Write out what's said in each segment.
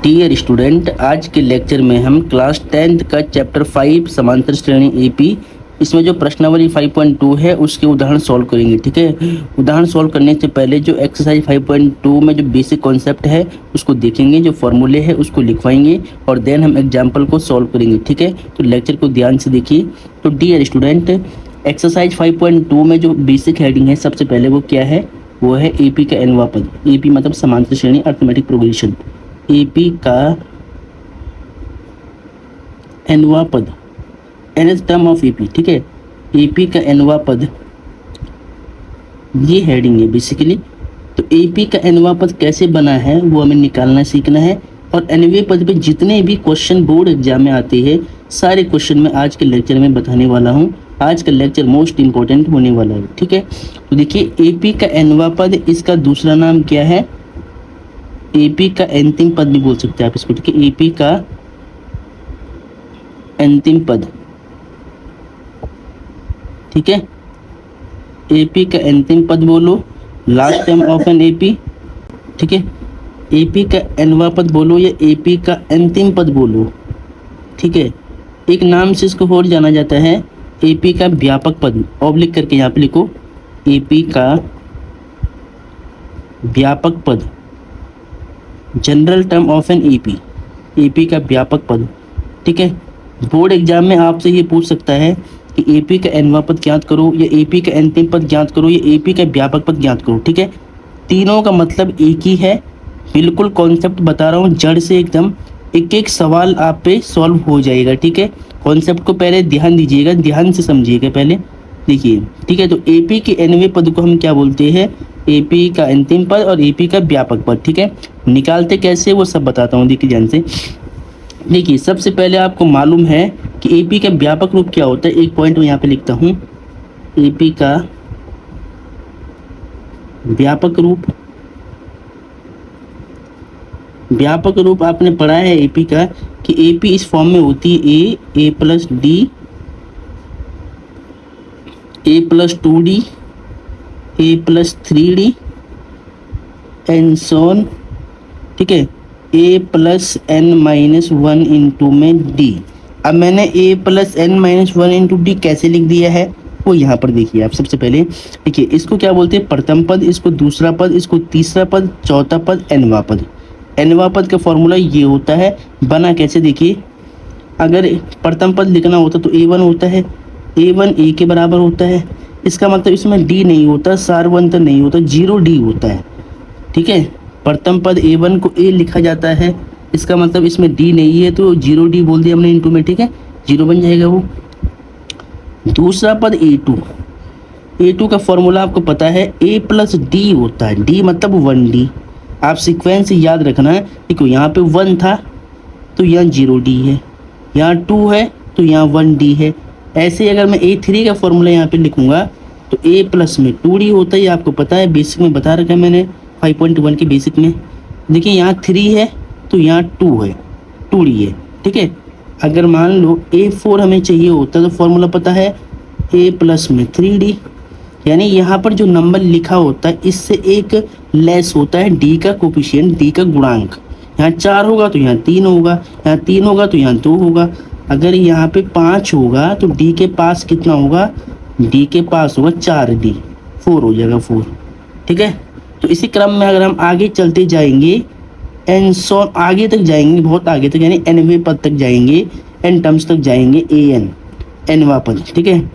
Dear student, आज के lecture में हम क्लास 10th का चैप्टर 5 समांतर श्रेणी एपी, इसमें जो प्रश्नावली 5.2 है उसके उदाहरण सॉल्व करेंगे। ठीक है, उदाहरण सॉल्व करने से पहले जो एक्सरसाइज 5.2 में जो बेसिक कॉन्सेप्ट है उसको देखेंगे, जो फॉर्मूले है उसको लिखवाएंगे और देन हम एग्जाम्पल को सॉल्व करेंगे। ठीक है, तो लेक्चर को ध्यान से देखिए। तो डियर स्टूडेंट, एक्सरसाइज 5.2 में जो बेसिक हेडिंग है सबसे पहले वो क्या है, वो है एपी का एनवा पद। एपी मतलब समांतर श्रेणी अर्थमेटिक प्रोग्रेशन। एपी का एनवा पद, nth टर्म ऑफ एपी। ठीक है, एपी का एनवा पद, ये हेडिंग है बेसिकली। तो एपी का एनवा पद कैसे बना है वो हमें निकालना सीखना है। और एनवे पद पे जितने भी क्वेश्चन बोर्ड एग्जाम में आते हैं सारे क्वेश्चन मैं आज के लेक्चर में बताने वाला हूँ। आज का लेक्चर मोस्ट इंपॉर्टेंट होने वाला है। ठीक है, तो देखिए एपी का एनवा पद, इसका दूसरा नाम क्या है, एपी का अंतिम पद भी बोल सकते हैं आप इसको। ठीक है, एपी का अंतिम पद। ठीक है, एपी का अंतिम पद बोलो, last term of N AP. ठीक है, एपी का एनवा पद बोलो या एपी का अंतिम पद बोलो। ठीक है, एक नाम से इसको और जाना जाता है एपी का व्यापक पद। ऑब्लिक करके यहाँ पे लिखो, एपी का व्यापक पद, general term of N AP, AP का व्यापक पद। ठीक है, बोर्ड एग्जाम में आपसे ये पूछ सकता है कि एपी का एनवा पद ज्ञात करो या एपी का अंतिम पद ज्ञात करो या एपी का व्यापक पद ज्ञात करो। ठीक है, तीनों का मतलब एक ही है। बिल्कुल कॉन्सेप्ट बता रहा हूँ जड़ से एकदम, एक एक सवाल आप पे सॉल्व हो जाएगा। ठीक है, कॉन्सेप्ट को पहले ध्यान दीजिएगा, ध्यान से समझिएगा पहले। देखिए, ठीक है, तो एपी के एनवे पद को हम क्या बोलते हैं, एपी का अंतिम पद और एपी का व्यापक पद। ठीक है, निकालते कैसे वो सब बताता हूँ, देखिए ध्यान से। देखिए, सबसे पहले आपको मालूम है कि एपी का व्यापक रूप क्या होता है। एक पॉइंट मैं यहाँ पे लिखता हूँ, एपी का व्यापक रूप। व्यापक रूप आपने पढ़ा है एपी का कि एपी इस फॉर्म में होती है A plus D, A plus 2d, A plus 3d and so on. ठीक है, A plus N minus 1 into में डी। अब मैंने A plus N minus 1 into D कैसे लिख दिया है वो यहाँ पर देखिए आप। सबसे पहले देखिए, इसको क्या बोलते हैं, प्रथम पद, इसको दूसरा पद, इसको तीसरा पद, चौथा पद, एनवा पद। एनवा पद का फॉर्मूला ये होता है। बना कैसे, देखिए, अगर प्रथम पद लिखना होता तो ए1 होता है, ए1 ए के बराबर होता है। इसका मतलब इसमें डी नहीं होता, सारवंत नहीं होता, 0d होता है। ठीक है, प्रथम पद ए1 को ए लिखा जाता है, इसका मतलब इसमें डी नहीं है तो 0d बोल दिया हमने इंटू में। ठीक है, 0 बन जाएगा वो। दूसरा पद ए2, ए2 का फॉर्मूला आपको पता है, ए प्लस डी होता है, डी मतलब 1d। आप सीक्वेंस याद रखना है, देखो यहाँ पे 1 था तो यहाँ 0d है, यहाँ 2 है तो यहाँ 1d है। ऐसे अगर मैं ए3 का फॉर्मूला यहाँ पे लिखूँगा तो ए प्लस में 2d होता है, ये आपको पता है, बेसिक में बता रखा है मैंने 5.1 के बेसिक में। देखिए, यहाँ 3 है तो यहाँ 2 है, 2d है। ठीक है, अगर मान लो A4 हमें चाहिए होता तो फॉर्मूला पता है, a प्लस में 3d, यानी यहाँ पर जो नंबर लिखा होता है इससे एक लेस होता है d का कोफिशिएंट, d का गुणांक। यहाँ 4 होगा तो यहाँ 3 होगा, यहाँ 3 होगा तो यहाँ 2 होगा। अगर यहाँ पे 5 होगा तो d के पास कितना होगा, d के पास होगा 4d, 4 हो जाएगा 4। ठीक है, तो इसी क्रम में अगर हम आगे चलते जाएंगे एन सो आगे तक जाएंगे, बहुत आगे तक, यानी एनवे पद तक जाएंगे, एन टर्म्स तक जाएंगे, एन एनवा पद। ठीक है,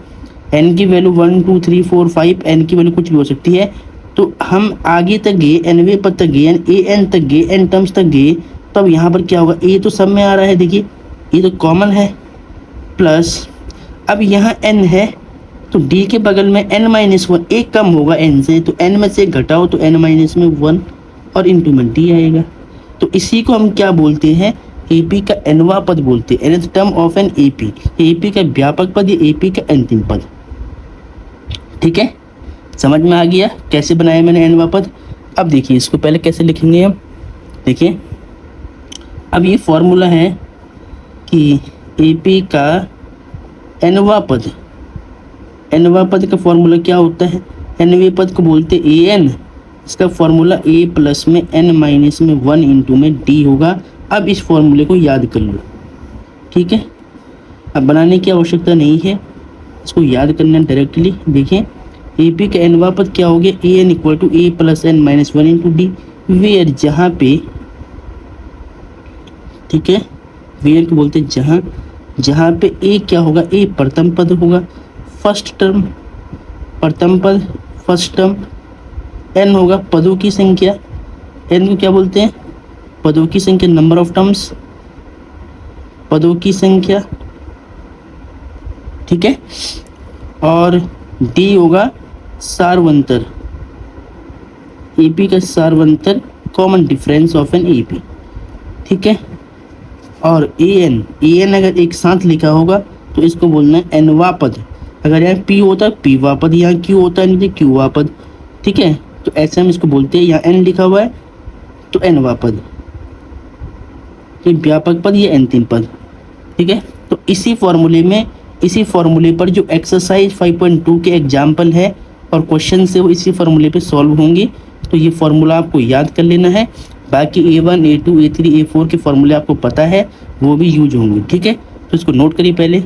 एन की वैल्यू 1 2 3 4 5, एन की वैल्यू कुछ भी हो सकती है। तो हम आगे तक गए, एनवे पद तक गए, ए एन तक गए, एन टर्म्स तक गए। तब यहाँ पर क्या होगा, ए तो सब में आ रहा है, देखिए ये तो कॉमन है, प्लस अब यहाँ एन है तो डी के बगल में एन माइनस 1, एक कम होगा एन से, तो एन में से घटाओ तो एन माइनस में 1 और इंटू में डी आएगा। तो इसी को हम क्या बोलते हैं, एपी का एनवा पद बोलते हैं, nth term of N AP, AP का व्यापक पद या एपी का अंतिम पद। ठीक है, समझ में आ गया कैसे बनाया मैंने एनवा पद। अब देखिए, इसको पहले कैसे लिखेंगे हम, देखिए अब ये फॉर्मूला है कि एपी का एनवा पद, एनवा पद का फॉर्मूला क्या होता है, एनवे पद को बोलते ए एन, इसका फॉर्मूला ए प्लस में एन माइनस में 1 इंटू में डी होगा, अब इस फॉर्मूले को याद कर लो, ठीक है। अब बनाने की आवश्यकता नहीं है, इसको याद करना डायरेक्टली। देखिए ए पी का एनवा पद क्या हो गया, A N equal to A plus N minus one into D, where जहाँ पे, ठीक है, वेयर को बोलते हैं जहाँ, जहाँ पे ए क्या होगा, ए प्रथम पद होगा, फर्स्ट टर्म, प्रथम पद फर्स्ट टर्म, एन होगा पदों की संख्या, एन को क्या बोलते हैं, पदों की संख्या, नंबर ऑफ टर्म्स, पदों की संख्या, ठीक है। और डी होगा सारवंतर, एपी का सारवंतर, common difference of N AP, ठीक है। और ए एन अगर एक साथ लिखा होगा तो इसको बोलना है एनवा पद, अगर यहाँ पी होता है पीवा पद, यहाँ क्यू होता है नीचे क्यूवा पद, ठीक है। तो ऐसे हम इसको बोलते हैं, यहाँ एन लिखा हुआ है तो एनवा पद, ये व्यापक पद, ये अंतिम पद, ठीक है। तो इसी फॉर्मूले पर जो एक्सरसाइज 5.2 के एग्जाम्पल है और क्वेश्चन से वो इसी फॉर्मूले पे सॉल्व होंगे। तो ये फॉर्मूला आपको याद कर लेना है, बाकी A1 A2 A3 A4 के फॉर्मूले आपको पता है, वो भी यूज होंगे, ठीक है। तो इसको नोट करिए पहले।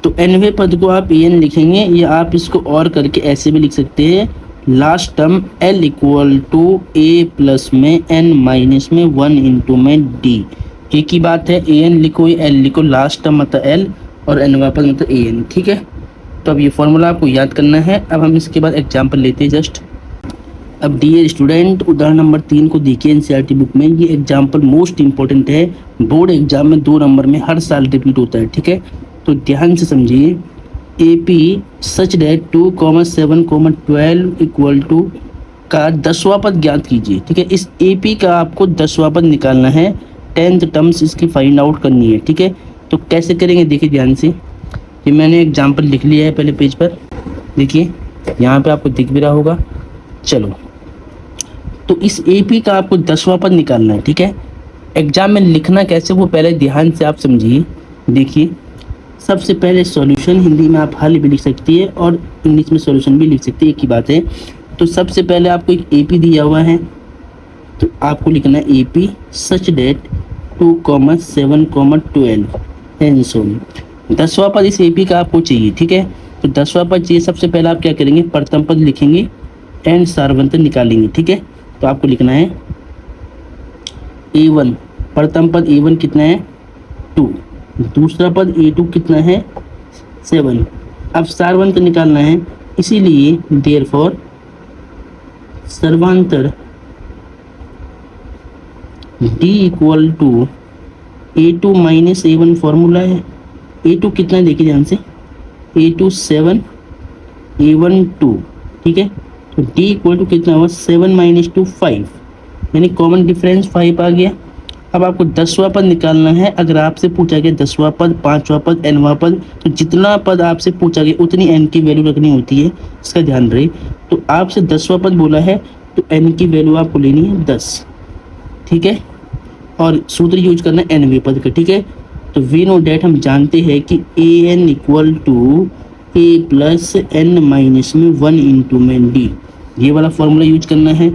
तो nवें पद को आप an लिखेंगे, या आप इसको और करके ऐसे भी लिख सकते हैं, last term l equal to a plus में n माइनस में 1 इंटू में d। एक ही बात है, an लिखो या l लिखो, लास्ट टर्म मतलब l और nवा पद मतलब an, ठीक है। तो अब ये फॉर्मूला आपको याद करना है। अब हम इसके बाद एग्जाम्पल लेते हैं जस्ट। अब डियर स्टूडेंट, उदाहरण नंबर 3 को देखिए एनसीईआरटी बुक में। ये एग्जाम्पल मोस्ट इंपॉर्टेंट है, बोर्ड एग्जाम में 2 नंबर में हर साल रिपीट होता है, ठीक है। तो ध्यान से समझिए, A P such that 2,7,12 equal to का 10वां पद ज्ञात कीजिए, ठीक है। इस ए पी का आपको 10वां पद निकालना है, 10th टर्म्स इसकी फाइंड आउट करनी है, ठीक है। तो कैसे करेंगे देखिए ध्यान से। ये मैंने एग्जाम्पल लिख लिया है पहले पेज पर, देखिए यहाँ पे आपको दिख भी रहा होगा। चलो, तो इस ए पी का आपको 10वां पद निकालना है, ठीक है। एग्जाम में लिखना कैसे वो पहले ध्यान से आप समझिए। देखिए सबसे पहले सॉल्यूशन, हिंदी में आप हल भी लिख सकती है और इंग्लिश में सॉल्यूशन भी लिख सकती है, एक ही बात है। तो सबसे पहले आपको एक ए पी दिया हुआ है, तो आपको लिखना है A P such that 2,7,12 and so on. 10वां पद इस ए पी का आपको चाहिए, ठीक है। तो 10वां पद चाहिए, सबसे पहले आप क्या करेंगे, प्रथम पद लिखेंगे एंड सारवंतर निकालेंगे, ठीक है। तो आपको लिखना है A1, प्रथम पद A1 कितना है 2, दूसरा पद A2 कितना है 7। अब सारवंतर निकालना है, इसीलिए देयरफॉर सर्वांतर D equal to A2 minus A1 formula है। A2 कितना है देखिए ध्यान से, A2 7, A1 2, ठीक है। तो D इक्वल टू कितना हुआ 7 माइनस 2 5, यानी कॉमन डिफरेंस 5 आ गया। अब आपको 10वां पद निकालना है। अगर आपसे पूछा गया 10वां पद, 5वां पद, nवां पद, तो जितना पद आपसे पूछा गया उतनी n की वैल्यू रखनी होती है, इसका ध्यान रहे। तो आपसे 10वां पद बोला है तो n की वैल्यू आपको लेनी है 10, ठीक है। और सूत्र यूज करना है nवें पद का, ठीक है। तो वी नो डेट हम जानते हैं कि an equal to a plus n minus में 1 इंटू में d, ये वाला फॉर्मूला यूज करना है।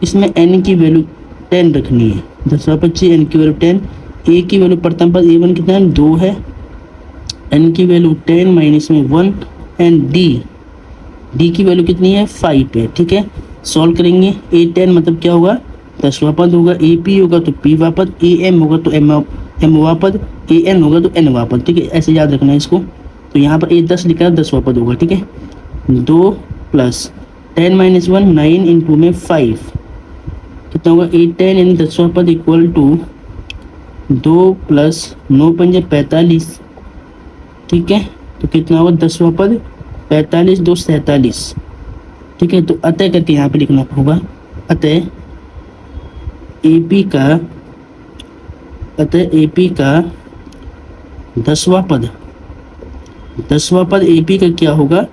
इसमें n की वैल्यू 10 रखनी है, 10वां पद चाहिए, n की वैल्यू 10, a की वैल्यू प्रथम पद A1 कितना है 2 है, n की वैल्यू 10 माइनस में 1 एंड d की वैल्यू कितनी है 5 है, ठीक है। सॉल्व करेंगे, a10 मतलब क्या होगा 10वां पद होगा, AP होगा तो Pवां पद, AM होगा तो Mवां पद, AN होगा तो Nवां पद, ठीक है। ऐसे याद रखना है इसको। तो यहाँ पर A10 लिखा है 10वां पद होगा, ठीक है। 2 प्लस 10 माइनस 1 9 इंटू में 5 कितना होगा 8 10 यानी 10वां पद इक्वल टू 2 प्लस 9 पंजे 45, ठीक है। तो कितना होगा 10वां पद 45 2 47, ठीक है। तो अतः करके यहाँ पे लिखना होगा, अतः AP का 10वां पद AP का क्या होगा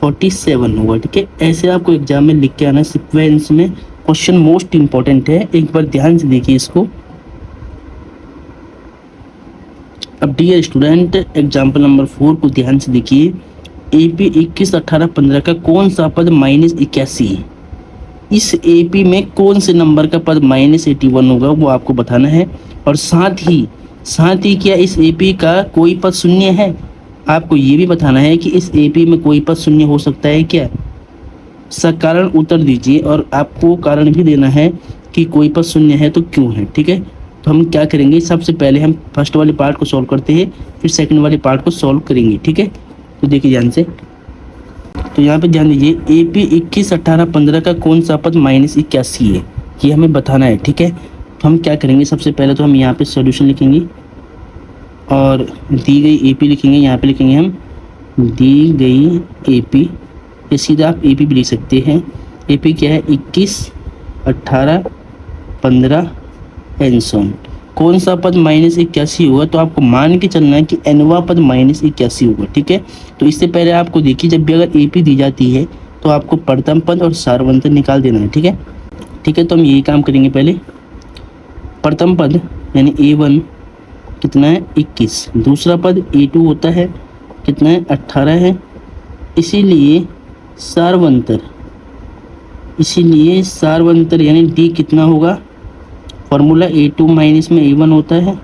47 होगा, ठीक है। ऐसे आपको एग्जाम में लिख के आना सीक्वेंस में। क्वेश्चन मोस्ट इंपॉर्टेंट है, एक बार ध्यान से देखिए इसको। अब डियर स्टूडेंट, एग्जाम्पल नंबर 4 को ध्यान से देखिए। AP 21 18 15 का कौन सा पद -81 है, इस AP में कौन से नंबर का पद -81 होगा वो आपको बताना है। और साथ ही क्या इस AP का कोई पद शून्य है, आपको ये भी बताना है कि इस AP में कोई पद शून्य हो सकता है क्या। सकारण उत्तर दीजिए और आपको कारण भी देना है कि कोई पद शून्य है तो क्यों है। ठीक है, तो हम क्या करेंगे, सबसे पहले हम फर्स्ट वाले पार्ट को सॉल्व करते हैं, फिर सेकंड वाले पार्ट को सॉल्व करेंगे। ठीक है, तो देखिए ध्यान से। तो यहाँ पे ध्यान दीजिए, AP 21, 18, 15 का कौन सा पद -81 है, ये हमें बताना है। ठीक है, तो हम क्या करेंगे, सबसे पहले तो हम यहाँ पे सॉल्यूशन लिखेंगे और दी गई AP लिखेंगे। यहाँ पे लिखेंगे हम दी गई AP, या सीधा आप AP भी लिख सकते हैं। AP क्या है, 21, 18, 15 एंड सो ऑन। कौन सा पद -81 होगा, तो आपको मान के चलना है कि nवां पद -81 होगा। ठीक है, तो इससे पहले आपको देखिए, जब भी अगर AP दी जाती है तो आपको प्रथम पद और सार्वंतर निकाल देना है। ठीक है, तो हम यही काम करेंगे। पहले प्रथम पद यानी A1 कितना है, 21। दूसरा पद A2 होता है कितना है, 18 है। इसीलिए सार्वंतर यानी D कितना होगा, फॉर्मूला A2 माइनस में A1 होता है।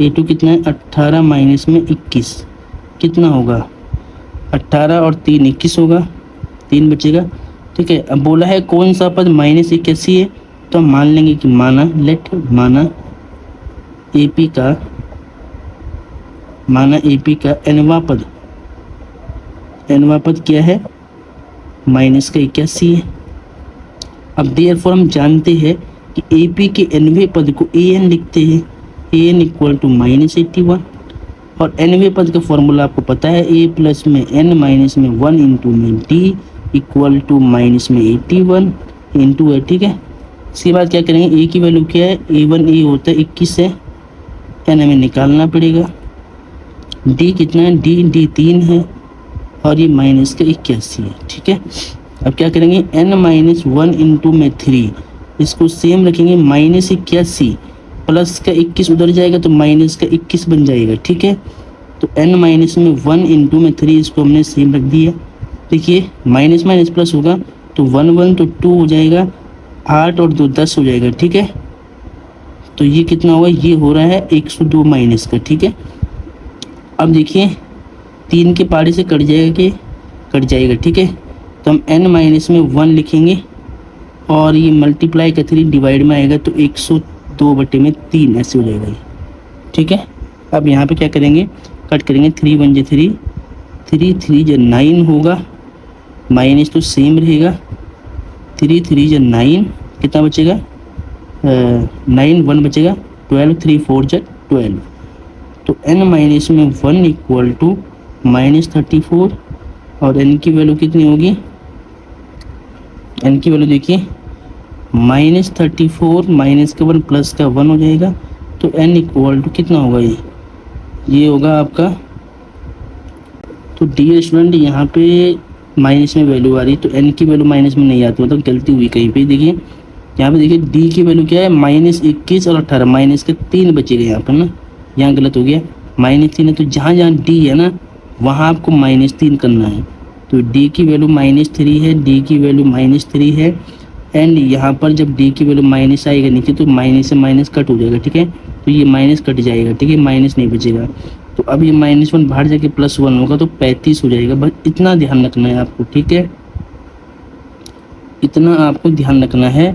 A2 कितना है, 18 माइनस में 21 कितना होगा, 18 और 3 21 होगा, 3 बचेगा। ठीक है, अब बोला है कौन सा पद -81 है, तो हम मान लेंगे कि माना AP का nवां पद क्या है, -81 है। अब देयरफॉर हम जानते हैं कि AP के nवें पद को AN लिखते हैं, AN इक्वल टू -81। और nवें पद का फॉर्मूला आपको पता है, A प्लस में N माइनस में 1 इंटू में D इक्वल टू माइनस में 81 इंटू है। ठीक है, इसके बाद क्या करेंगे, A की वैल्यू क्या है, A होता है 21 है, N हमें निकालना पड़ेगा। D कितना है, D 3 है और ये -81 है। ठीक है, अब क्या करेंगे, N-1 इंटू में 3, इसको सेम रखेंगे, -81 प्लस का 21 उधर जाएगा तो माइनस का 21 बन जाएगा। ठीक है, तो N-1 इंटू में 3 इसको हमने सेम रख दिया। देखिए माइनस माइनस प्लस होगा तो 1 तो 2 हो जाएगा, 8 और 2 10 हो जाएगा। ठीक है, तो ये कितना होगा, ये हो रहा है 102 माइनस का। ठीक है, अब देखिए 3 के पारे से कट जाएगा। ठीक है, तो हम N-1 लिखेंगे और ये मल्टीप्लाई का 3 डिवाइड में आएगा तो 102/3 ऐसे हो जाएगा ये। ठीक है, अब यहाँ पे क्या करेंगे, कट करेंगे, 3 1 जा 3, 3 3 जा 9 होगा, माइनस तो सेम रहेगा, 3 3 जा 9 कितना बचेगा, 9 1 बचेगा, 12 3 4 जा 12। तो N-1 इक्वल टू -34 और N की वैल्यू कितनी होगी, N की वैल्यू देखिए -34 माइनस का 1 प्लस का 1 हो जाएगा। तो N इक्वल टू कितना होगा, ये होगा आपका। तो डियर स्टूडेंट यहाँ पे माइनस में वैल्यू आ रही है तो N की वैल्यू माइनस में नहीं आती, मतलब गलती हुई कहीं पे। देखिए यहाँ पे देखिए D की वैल्यू क्या है, -21 और 18, माइनस के 3 बचेगा यहाँ पर ना, यहाँ गलत हो गया, -3 है। तो जहाँ D है ना वहाँ आपको -3 करना है। तो D की वैल्यू -3 है, D की वैल्यू -3 है। एंड यहाँ पर जब D की वैल्यू माइनस आएगा नीचे तो माइनस से माइनस कट हो जाएगा। ठीक है, तो ये माइनस कट जाएगा। ठीक है, माइनस नहीं बचेगा। तो अब ये -1 बाहर जाके +1 होगा तो 35 हो जाएगा। बस इतना ध्यान रखना है आपको। ठीक है, इतना आपको ध्यान रखना है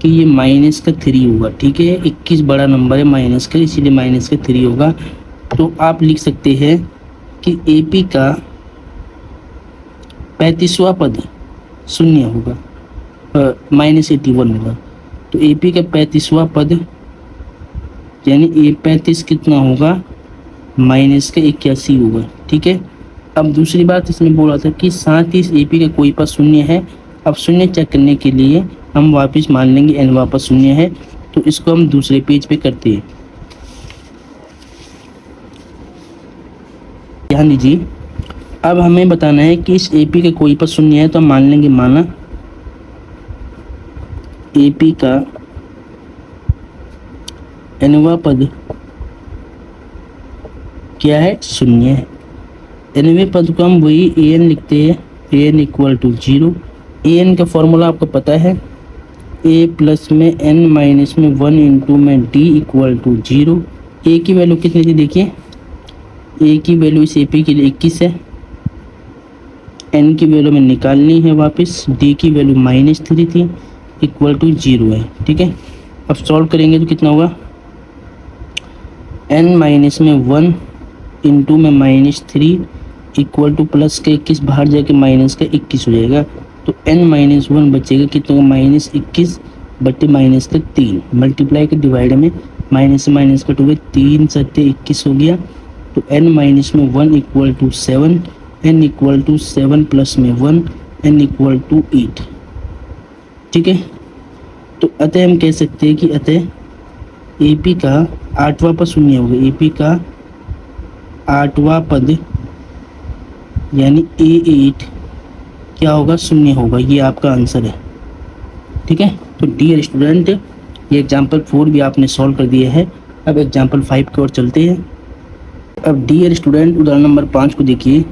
कि ये -3 होगा। ठीक है, 21 बड़ा नंबर है माइनस का, इसीलिए -3 होगा। तो आप लिख सकते हैं कि AP का 35वां पद शून्य होगा, -81 होगा। तो AP का 35वां पद यानी A35 कितना होगा, -81 होगा। ठीक है, अब दूसरी बात इसमें बोला था कि साथ ही इस AP का कोई पद शून्य है। अब शून्य चेक करने के लिए हम वापस मान लेंगे N वापस शून्य है, तो इसको हम दूसरे पेज पे करते हैं। ध्यान दीजिए, अब हमें बताना है कि इस AP का कोई पद शून्य है, तो हम मान लेंगे माना AP का nवां पद क्या है, शून्य है। nवें पद को हम वही AN लिखते हैं, AN इक्वल टू 0। AN का फॉर्मूला आपको पता है, ए प्लस में एन माइनस में 1 इंटू में डी इक्वल टू 0। ए की वैल्यू कितनी थी देखिए, ए की वैल्यू इस ए पी के लिए 21 है, एन की वैल्यू में निकालनी है वापस, डी की वैल्यू -3 थी, इक्वल टू 0 है। ठीक है, अब सॉल्व करेंगे तो कितना होगा, एन माइनस में 1 इंटू में -3 इक्वल टू प्लस का 21 बाहर जाके माइनस का 21 हो जाएगा। तो n माइनस 1 बचेगा कितना होगा, -21 बटे -3 मल्टीप्लाई के डिवाइड में माइनस से माइनस कट हो गया, 3 सत्ते 21 हो गया। तो n माइनस में 1 equal to 7, n equal to 7 plus में 1, n इक्वल टू 8। ठीक है, तो अतः हम कह सकते हैं कि अतः AP का 8वां पद शून्य होगा। AP का 8वां पद यानी A8 क्या होगा, शून्य होगा। ये आपका आंसर है। ठीक है, तो डियर स्टूडेंट ये एग्जाम्पल 4 भी आपने सॉल्व कर दिया है। अब एग्जाम्पल 5 की ओर चलते हैं। अब डियर स्टूडेंट उदाहरण नंबर 5 को देखिए।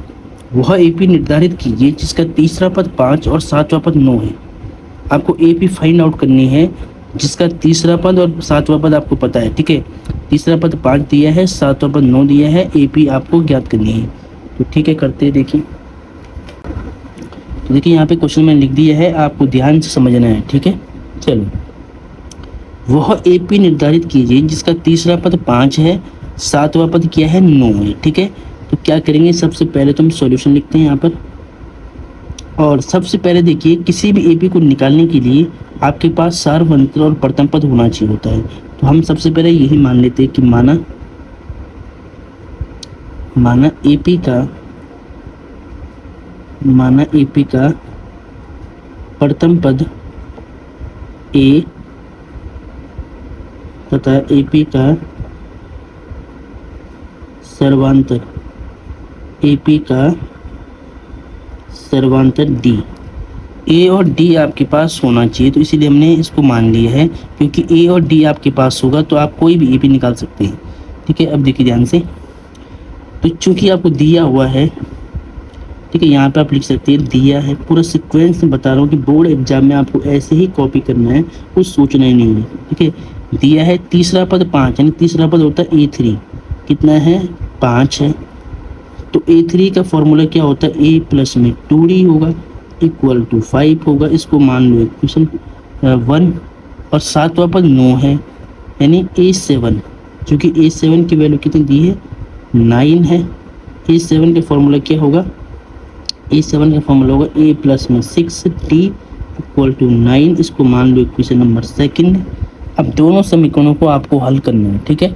वह AP निर्धारित कीजिए जिसका तीसरा पद 5 और 7वां पद 9 है। आपको AP फाइंड आउट करनी है जिसका तीसरा पद और 7वां पद आपको पता है। ठीक है, तीसरा पद 5 दिया है, 7वां पद 9 दिया है, AP आपको ज्ञात करनी है। तो ठीक है, करते हैं। देखिए, तो देखिए यहाँ पे क्वेश्चन मैंने लिख दिया है, आपको ध्यान से समझना है। ठीक है, चलो। वह AP निर्धारित कीजिए जिसका तीसरा पद 5 है, 7वां पद क्या है, 9 है। ठीक है, तो क्या करेंगे, सबसे पहले तो हम सॉल्यूशन लिखते हैं यहाँ पर। और सबसे पहले देखिए, किसी भी AP को निकालने के लिए आपके पास सार्वभौमिक और प्रथम पद होना चाहिए होता है। तो हम सबसे पहले यही मान लेते हैं कि माना AP का प्रथम पद A तथा AP का सर्वांतर D। A और D आपके पास होना चाहिए, तो इसीलिए हमने इसको मान लिया है, क्योंकि A और D आपके पास होगा तो आप कोई भी AP निकाल सकते हैं। ठीक है, अब देखिए ध्यान से। तो चूंकि आपको दिया हुआ है, ठीक है, यहाँ पे आप लिख सकते हैं दिया है। पूरा सीक्वेंस में बता रहा हूँ कि बोर्ड एग्जाम में आपको ऐसे ही कॉपी करना है, कुछ सोचना ही नहीं है। ठीक है, दिया है तीसरा पद 5, यानी तीसरा पद होता है A3, कितना है, 5 है। तो A3 का फॉर्मूला क्या होता है, A प्लस में 2D होगा इक्वल टू 5 होगा। इसको मान लो इक्वेशन 1। और 7वां पद 9 है, यानी A7, क्योंकि A7 की वैल्यू कितनी दी है, 9 है। A7 का फॉर्मूला क्या होगा, A7 का फॉर्मूला होगा A प्लस में 6D इक्वल टू 9। इसको मान लो इक्वेशन नंबर 2। अब दोनों समीकरणों को आपको हल करना है। ठीक है,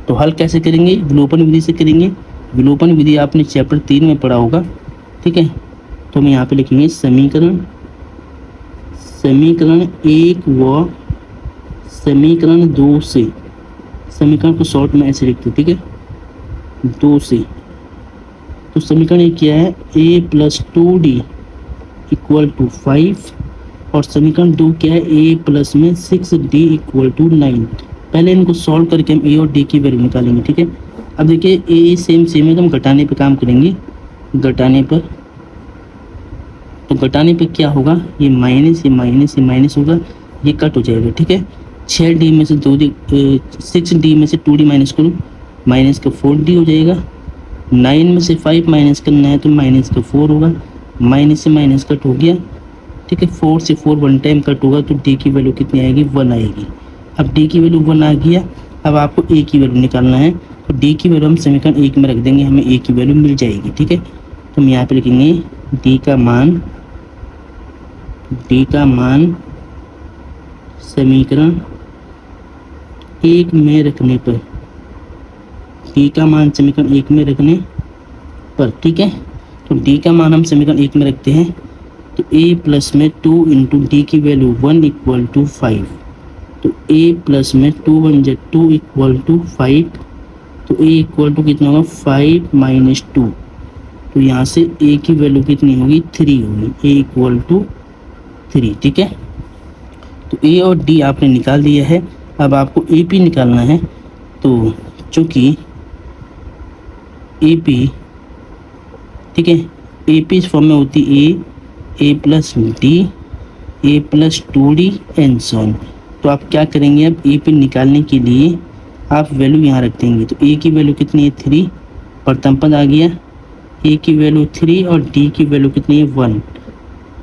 तो हल कैसे करेंगे, विलोपन विधि से करेंगे। विलोपन विधि आपने चैप्टर 3 में पढ़ा होगा। ठीक है, तो हम यहाँ पे लिखेंगे समीकरण 1 व समीकरण 2 से। समीकरण को शॉर्ट में ऐसे लिखते, ठीक है, 2 से। तो समीकरण एक क्या है, A plus 2D equal to 5, और समीकरण 2 क्या है, A प्लस में 6D इक्वल टू 9। पहले इनको सॉल्व करके हम A और D की वैल्यू निकालेंगे। ठीक है, अब देखिए A सेम है, तो हम घटाने पे काम करेंगे। घटाने पर, तो घटाने पे क्या होगा, ये माइनस होगा, ये कट हो जाएगा। ठीक है, 6D में से 6D में से 2D माइनस करो, माइनस का 4D हो जाएगा। 9 में से 5 माइनस करना है तो माइनस का 4 होगा, माइनस से माइनस कट हो गया। ठीक है, 4 से 4 1 टाइम कट होगा, तो D की वैल्यू कितनी आएगी, 1 आएगी। अब D की वैल्यू 1 आ गया। अब आपको A की वैल्यू निकालना है, तो D की वैल्यू हम समीकरण 1 में रख देंगे, हमें A की वैल्यू मिल जाएगी। ठीक है, तो हम यहाँ पे लिखेंगे D का मान समीकरण 1 में रखने पर, D का मान समीकरण 1 में रखने पर। ठीक है, तो D का मान हम समीकरण 1 में रखते हैं, तो A प्लस में 2 इंटू D की वैल्यू 1 इक्वल टू 5। तो A प्लस में 2 1 जा 2 इक्वल टू 5। तो A इक्वल टू कितना होगा, 5 माइनस 2। तो यहाँ से A की वैल्यू कितनी होगी, 3 होगी। A equal to 3। ठीक है, तो A और D आपने निकाल दिया है। अब आपको AP निकालना है। तो चूँकि AP, ठीक है, AP इस फॉर्म में होती A plus D A plus 2d and so on. तो आप क्या करेंगे, अब ए पे निकालने के लिए आप वैल्यू यहाँ रख देंगे। तो ए की वैल्यू कितनी है 3, प्रथम पद आ गया, ए की वैल्यू 3 और डी की वैल्यू कितनी है 1।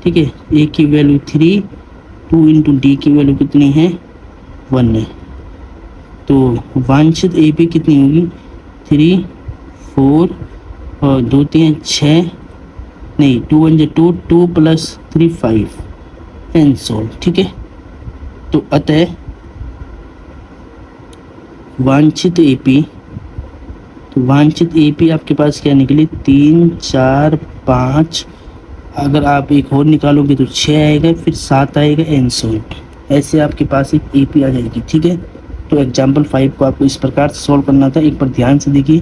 ठीक है, ए की वैल्यू 3, 2 इंटू डी की वैल्यू कितनी है 1 है। तो वांछित ए पी कितनी होगी 3, 4 और 2 3 6, नहीं 2 1 2, 2 प्लस 3 5 एंड सो। ठीक है, तो अतः वांछित एपी, तो वांछित एपी आपके पास क्या निकली 3 4 5, अगर आप एक और निकालोगे तो 6 आएगा, फिर 7 आएगा एंड सो। ऐसे आपके पास एक एपी आ जाएगी। ठीक है, तो एग्जाम्पल 5 को आपको इस प्रकार से सॉल्व करना था। एक बार ध्यान से देखिए।